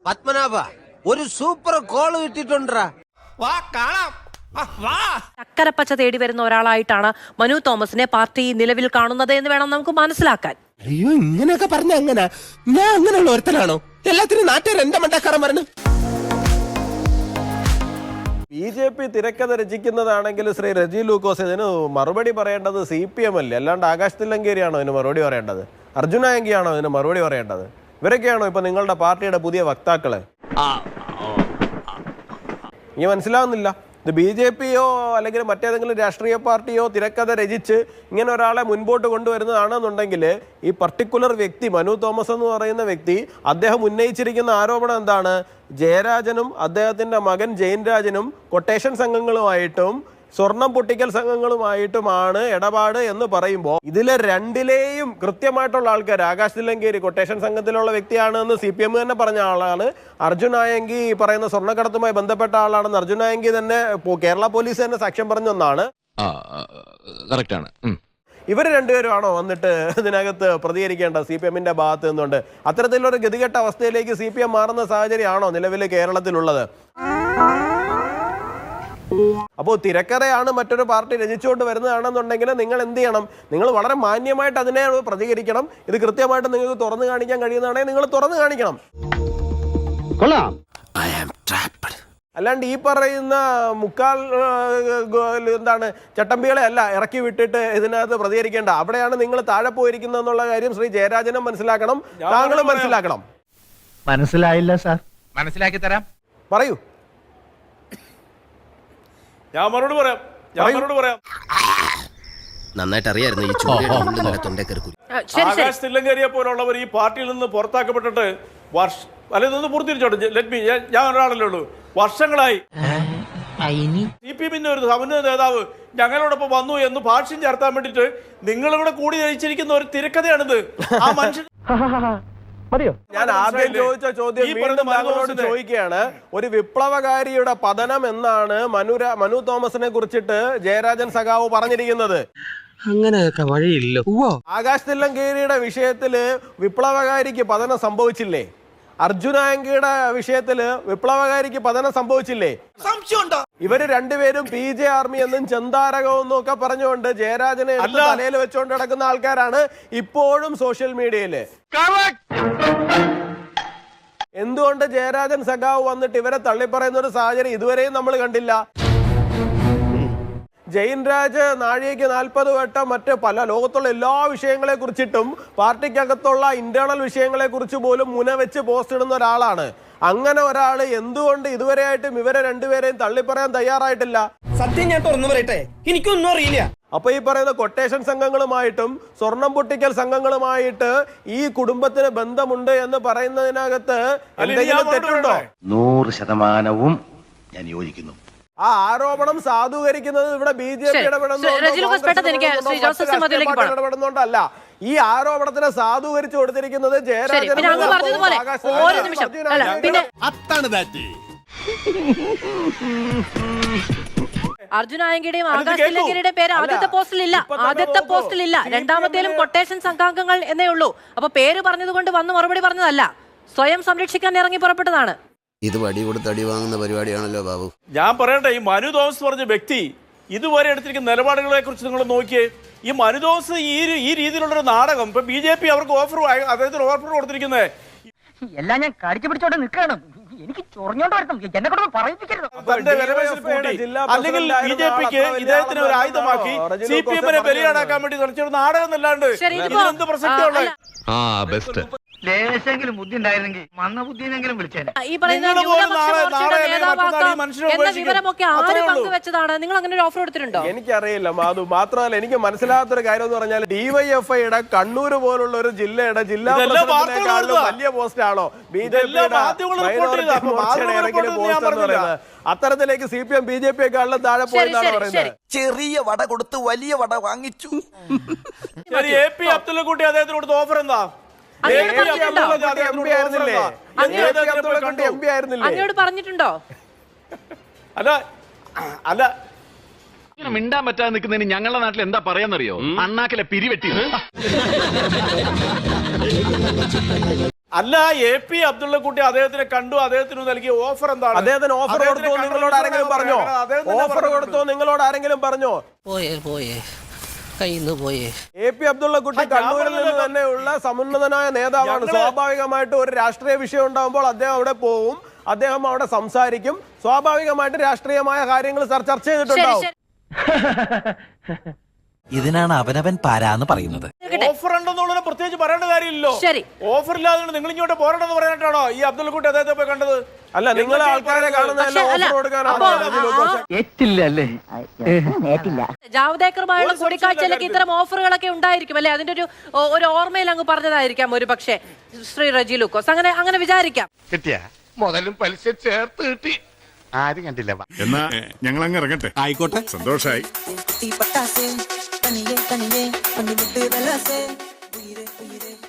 പത്മനാഭ ഒരു super call കിട്ടിട്ടുണ്ടാ. വാ കാണാം. ചക്കരപ്പച്ച തേടി വരുന്ന ഒരാളായിട്ടാണ് മനു തോമസിനെ പാർട്ടി നിലവിൽ കാണുന്നത് എന്ന് വേണം നമുക്ക് മനസ്സിലാക്കാൻ. അയ്യോ, ഇങ്ങനെയൊക്കെ പറഞ്ഞ എങ്ങനെ? ഞാൻ അങ്ങനെയുള്ള ഒരുത്തനാണോ? എല്ലാത്തിനും നാട്ടുകാർ എന്റെ മണ്ടക്കാരൻ പറഞ്ഞു. BJP തിരക്കഥ രചിക്കുന്നതാണെങ്കിൽ ശ്രീ റജി ലൂക്കോസ് ഇതിന് മറുപടി പറയേണ്ടത് CPM അല്ലേ, അല്ലാണ്ട് ആകാശ് തില്ലങ്കേരിയാണോ ഇതിന് മറുപടി പറയേണ്ടത്? അർജുനായങ്കിയാണോ ഇതിന് മറുപടി പറയേണ്ടത്? ഇവരൊക്കെയാണോ ഇപ്പൊ നിങ്ങളുടെ പാർട്ടിയുടെ പുതിയ വക്താക്കള്? ഇനി മനസ്സിലാവുന്നില്ല. ഇത് BJPയോ അല്ലെങ്കിൽ മറ്റേതെങ്കിലും രാഷ്ട്രീയ പാർട്ടിയോ തിരക്കഥ രചിച്ച് ഇങ്ങനെ ഒരാളെ മുൻപോട്ട് കൊണ്ടുവരുന്നതാണെന്നുണ്ടെങ്കിൽ ഈ പർട്ടിക്കുലർ വ്യക്തി മനു തോമസ് എന്ന് പറയുന്ന വ്യക്തി അദ്ദേഹം ഉന്നയിച്ചിരിക്കുന്ന ആരോപണം എന്താണ്? ജയരാജനും അദ്ദേഹത്തിന്റെ മകൻ ജയൻ രാജനും കൊട്ടേഷൻ സംഘങ്ങളുമായിട്ടും സ്വർണം പൊട്ടിക്കൽ സംഘങ്ങളുമായിട്ടുമാണ് ഇടപാട് എന്ന് പറയുമ്പോൾ ഇതിലെ രണ്ടിലെയും കൃത്യമായിട്ടുള്ള ആൾക്കാർ ആകാശ് തില്ലങ്കേരി കൊട്ടേഷൻ സംഘത്തിലുള്ള വ്യക്തിയാണ് എന്ന് CPM തന്നെ പറഞ്ഞ ആളാണ്. അർജുനായങ്കി പറയുന്ന സ്വർണ്ണക്കടത്തുമായി ബന്ധപ്പെട്ട ആളാണെന്ന് അർജുനായങ്കി തന്നെ കേരള പോലീസ് തന്നെ സാക്ഷ്യം പറഞ്ഞ ഒന്നാണ്. ഇവർ രണ്ടുപേരുമാണോ വന്നിട്ട് ഇതിനകത്ത് പ്രതികരിക്കേണ്ട CPM-ന്റെ ഭാഗത്ത് നിന്നുകൊണ്ട്? അത്തരത്തിലൊരു ഗതികെട്ട അവസ്ഥയിലേക്ക് CPM മാറുന്ന സാഹചര്യമാണോ നിലവിൽ കേരളത്തിലുള്ളത്? അപ്പോൾ തിരക്കഥയാണ് മറ്റൊരു പാർട്ടി രചിച്ചുകൊണ്ട് വരുന്നതാണെന്നുണ്ടെങ്കിൽ നിങ്ങൾ എന്ത് ചെയ്യണം? നിങ്ങൾ വളരെ മാന്യമായിട്ട് അതിനെ പ്രതികരിക്കണം. ഇത് കൃത്യമായിട്ട് നിങ്ങൾക്ക് തുറന്നു കാണിക്കാൻ കഴിയുന്നതാണെങ്കിൽ നിങ്ങൾ തുറന്നു കാണിക്കണം. അല്ലാണ്ട് ഈ പറയുന്ന മുക്കാൽ എന്താണ് ചട്ടമ്പികളെ അല്ല ഇറക്കി വിട്ടിട്ട് ഇതിനകത്ത് പ്രതികരിക്കേണ്ട. അവിടെയാണ് നിങ്ങൾ താഴെ പോയിരിക്കുന്നത് എന്നുള്ള കാര്യം ശ്രീ ജയരാജനും മനസ്സിലാക്കണം, താങ്കളും മനസ്സിലാക്കണം. മനസ്സിലായില്ല സാർ. മനസ്സിലാക്കി തരാം. പറയൂ. ഞാൻ മറുപടി പറയാം. നന്നായിട്ട് അറിയായിരുന്നു ഈ ചൂട് തൊണ്ടേ കയറി. ആകാശ് തില്ലങ്കേരിയെ പോലുള്ളവർ ഈ പാർട്ടിയിൽ നിന്ന് പുറത്താക്കപ്പെട്ടിട്ട് അല്ലെന്ന് പൂർത്തീകരിച്ചോട്ടെ. ഞാൻ ഒരാളല്ലേ ഉള്ളൂ. വർഷങ്ങളായി CPM-ന്റെ ഒരു സമന്വയ നേതാവ് ഞങ്ങളോടൊപ്പം വന്നു എന്ന് ഭാഷ്യം ചേർത്താൻ വേണ്ടിട്ട് നിങ്ങളിവിടെ കൂടി ജയിച്ചിരിക്കുന്ന ഒരു തിരക്കഥയാണിത്. ആ മനുഷ്യൻ ഞാൻ ആദ്യം ചോദിച്ച ചോദ്യം വീണ്ടും താങ്കളോട് ചോദിക്കുകയാണ്. ഒരു വിപ്ലവകാരിയുടെ പതനം എന്നാണ് മനു തോമസിനെ കുറിച്ചിട്ട് ജയരാജൻ സഖാവ് പറഞ്ഞിരിക്കുന്നത്. അങ്ങനെയൊക്കെ വഴിയില്ലോ. ആകാശ് തില്ലങ്കേരിയുടെ വിഷയത്തില് വിപ്ലവകാരിക്ക് പതനം സംഭവിച്ചില്ലേ? അർജുനായങ്കിയുടെ വിഷയത്തില് വിപ്ലവകാരിക്ക് പതനം സംഭവിച്ചില്ലേ? ഇവര് രണ്ടുപേരും PJ ആർമി എന്നും ചെന്താരകം എന്നും ഒക്കെ പറഞ്ഞുകൊണ്ട് ജയരാജനെ തലയിൽ വെച്ചുകൊണ്ട് നടക്കുന്ന ആൾക്കാരാണ് ഇപ്പോഴും സോഷ്യൽ മീഡിയയില്. എന്തുകൊണ്ട് ജയരാജൻ സഖാവ് വന്നിട്ട് ഇവരെ തള്ളിപ്പറയുന്ന ഒരു സാഹചര്യം ഇതുവരെയും നമ്മൾ കണ്ടില്ല? ജയൻ രാജ് നാഴികയ്ക്ക് 40 വട്ടം മറ്റ് പല ലോകത്തുള്ള എല്ലാ വിഷയങ്ങളെ കുറിച്ചിട്ടും പാർട്ടിക്കകത്തുള്ള ഇന്റേണൽ വിഷയങ്ങളെ കുറിച്ച് പോലും മുനവെച്ച് പോസ്റ്റ് ഇടുന്ന ഒരാളാണ്. അങ്ങനെ ഒരാൾ എന്തുകൊണ്ട് ഇതുവരെയായിട്ടും ഇവരെ രണ്ടുപേരെയും തള്ളിപ്പറയാൻ തയ്യാറായിട്ടില്ല? സത്യം ഞാൻ തുറന്നു പറയട്ടെ, എനിക്കൊന്നും അറിയില്ല. അപ്പൊ ഈ പറയുന്ന കൊട്ടേഷൻ സംഘങ്ങളുമായിട്ടും സ്വർണം പൊട്ടിക്കൽ സംഘങ്ങളുമായിട്ട് ഈ കുടുംബത്തിന് ബന്ധമുണ്ട് എന്ന് പറയുന്നതിനകത്ത് എന്തെങ്കിലും തെറ്റുണ്ടോ? 100% ഞാൻ യോജിക്കുന്നു. ആ ആരോപണം സാധൂകരിക്കുന്നത് ഇവിടെ BJP ഇടപെടുന്നുണ്ടല്ല. ഈ ആരോപണത്തിനെ സാധൂകരിച്ചു കൊടുത്തിരിക്കുന്നത് ജയരാജൻ. അർജുനായങ്കിയുടെയും ആകാശ് തില്ലങ്കേരിയുടെയും പേര് ആദ്യത്തെ പോസ്റ്റിലില്ല. രണ്ടാമത്തേലും കൊട്ടേഷൻ സംഘാംഗങ്ങൾ എന്നേ ഉള്ളൂ. അപ്പൊ പേര് പറഞ്ഞതുകൊണ്ട് വന്ന് മറുപടി പറഞ്ഞതല്ല, സ്വയം സംരക്ഷിക്കാൻ ഇറങ്ങി പുറപ്പെട്ടതാണ്. ഇത് വടി കൊടുത്ത് അടി വാങ്ങുന്ന പരിപാടിയാണല്ലോ ബാബു. ഞാൻ പറയട്ടെ, ഈ മനു തോമസ് പറഞ്ഞ വ്യക്തി ഇതുവരെ എടുത്തിരിക്കുന്ന നിലപാടുകളെ കുറിച്ച് നിങ്ങൾ നോക്കിയേ. ഈ മനു തോമസ് ഈ രീതിയിലുള്ളൊരു നാടകം ഇപ്പൊ BJP അവർക്ക് അദ്ദേഹത്തിന് ഓഫർ കൊടുത്തിരിക്കുന്നത് എല്ലാം ഞാൻ കടിച്ചു പിടിച്ചോണ്ട് നിൽക്കണം. എനിക്ക് ചൊറിഞ്ഞോണ്ട് വരണം, എന്നെ കൊണ്ട് പറയിപ്പിക്കരുത്. അല്ലെങ്കിൽ BJPക്ക് ഇദ്ദേഹത്തിന് ഒരു ആയുധമാക്കി CPM-നെ ബലിയാടാക്കാൻ വേണ്ടി കളിച്ചൊരു നാടകം എന്നല്ലാണ്ട് ഇതിനെന്ത് പ്രസക്തിയുള്ള? ലേശെങ്കിലും ബുദ്ധി ഉണ്ടായിരുന്നെങ്കിൽ മന്ന ബുദ്ധിയെങ്കിലും വിളിച്ചേനെ. ഈ പറയുന്ന വിവരമൊക്കെ ആര് പങ്കുവെച്ചതാണ്? നിങ്ങൾ അങ്ങനെ ഒരു ഓഫർ കൊടുത്തിട്ടുണ്ടോ? എനിക്കറിയില്ല മാധു. മാത്രമല്ല എനിക്ക് മനസ്സിലാത്തൊരു കാര്യം എന്ന് പറഞ്ഞാൽ DYFIയുടെ കണ്ണൂർ പോലുള്ള ഒരു ജില്ലയുടെ ജില്ലാ പ്രസിഡന്റിനെക്കാളും വലിയ പോസ്റ്റ് ആണോ അത്തരത്തിലേക്ക് CPM BJP-യെക്കാളും താഴെ പോയെന്നാണ് പറയുന്നത്. ചെറിയ വട കൊടുത്ത് വലിയ വട വാങ്ങിച്ചു. AP അബ്ദുള്ളക്കുട്ടി അദ്ദേഹത്തിന് കൊടുത്ത ഓഫർ എന്താ? അങ്ങോട്ട് പറഞ്ഞിട്ടുണ്ടോ? അല്ല മിണ്ടാൻ പറ്റാതെ നിൽക്കുന്നതിന് ഞങ്ങളുടെ നാട്ടിൽ എന്താ പറയാന്നറിയോ? അണ്ണാക്കിലെ പിരിവെട്ടി. അല്ല, AP അബ്ദുള്ളക്കുട്ടി അദ്ദേഹത്തിനെ കണ്ടു, അദ്ദേഹത്തിന് നൽകിയ ഓഫർ എന്താണ്? അദ്ദേഹത്തിന് ഓഫർ കൊടുത്തോ നിങ്ങളോട് ആരെങ്കിലും പറഞ്ഞോ? ഓഫർ കൊടുത്തോ നിങ്ങളോട് ആരെങ്കിലും പറഞ്ഞോ? പോയേ കയ്യിന്ന് പോയേ. AP അബ്ദുള്ളക്കുട്ടി കണ്ണൂരിൽ നിന്ന് തന്നെയുള്ള സമുന്നതനായ നേതാവാണ്. സ്വാഭാവികമായിട്ട് ഒരു രാഷ്ട്രീയ വിഷയം ഉണ്ടാകുമ്പോൾ അദ്ദേഹം അവിടെ പോവും, അദ്ദേഹം അവിടെ സംസാരിക്കും. സ്വാഭാവികമായിട്ട് രാഷ്ട്രീയമായ കാര്യങ്ങൾ ചർച്ച ചെയ്തിട്ടുണ്ടാവും. ഇതിനാണ് അവനവൻ പാരാന്ന് പറയുന്നത്. ഓഫർ ഉണ്ടെന്നുള്ളത് പ്രത്യേകിച്ച് പറയേണ്ട കാര്യമില്ലല്ലോ. ശരി, ഓഫർ ഇല്ലാതെ നിങ്ങൾ ഇങ്ങോട്ട് പോരണ്ടെന്ന് പറയാനായിട്ടാണോ ഈ അബ്ദുള്ളക്കുട്ടി അദ്ദേഹത്തെ പോയി കണ്ടത്? അല്ല, നിങ്ങൾ ആൾക്കാരെ കാണുന്നതല്ല ഓഫർ കൊടുക്കാനാണ്. ജാവ്ദേക്കറുമായുള്ള കൂടിക്കാഴ്ചയിലൊക്കെ ഇത്തരം ഓഫറുകളൊക്കെ ഉണ്ടായിരിക്കും അല്ലെ? അതിന്റെ ഒരു ഓർമ്മയിൽ അങ്ങ് പറഞ്ഞതായിരിക്കാം ഒരു പക്ഷേ ശ്രീ റജി ലൂക്കോസ്. അങ്ങനെ വിചാരിക്കാം. കിട്ടിയ മുതലും പലിശ ചേർത്ത് കിട്ടി. ആരും കണ്ടില്ല. എന്നാ ഞങ്ങൾ അങ്ങ് ഇറങ്ങട്ടെ. ആയിക്കോട്ടെ, സന്തോഷായി.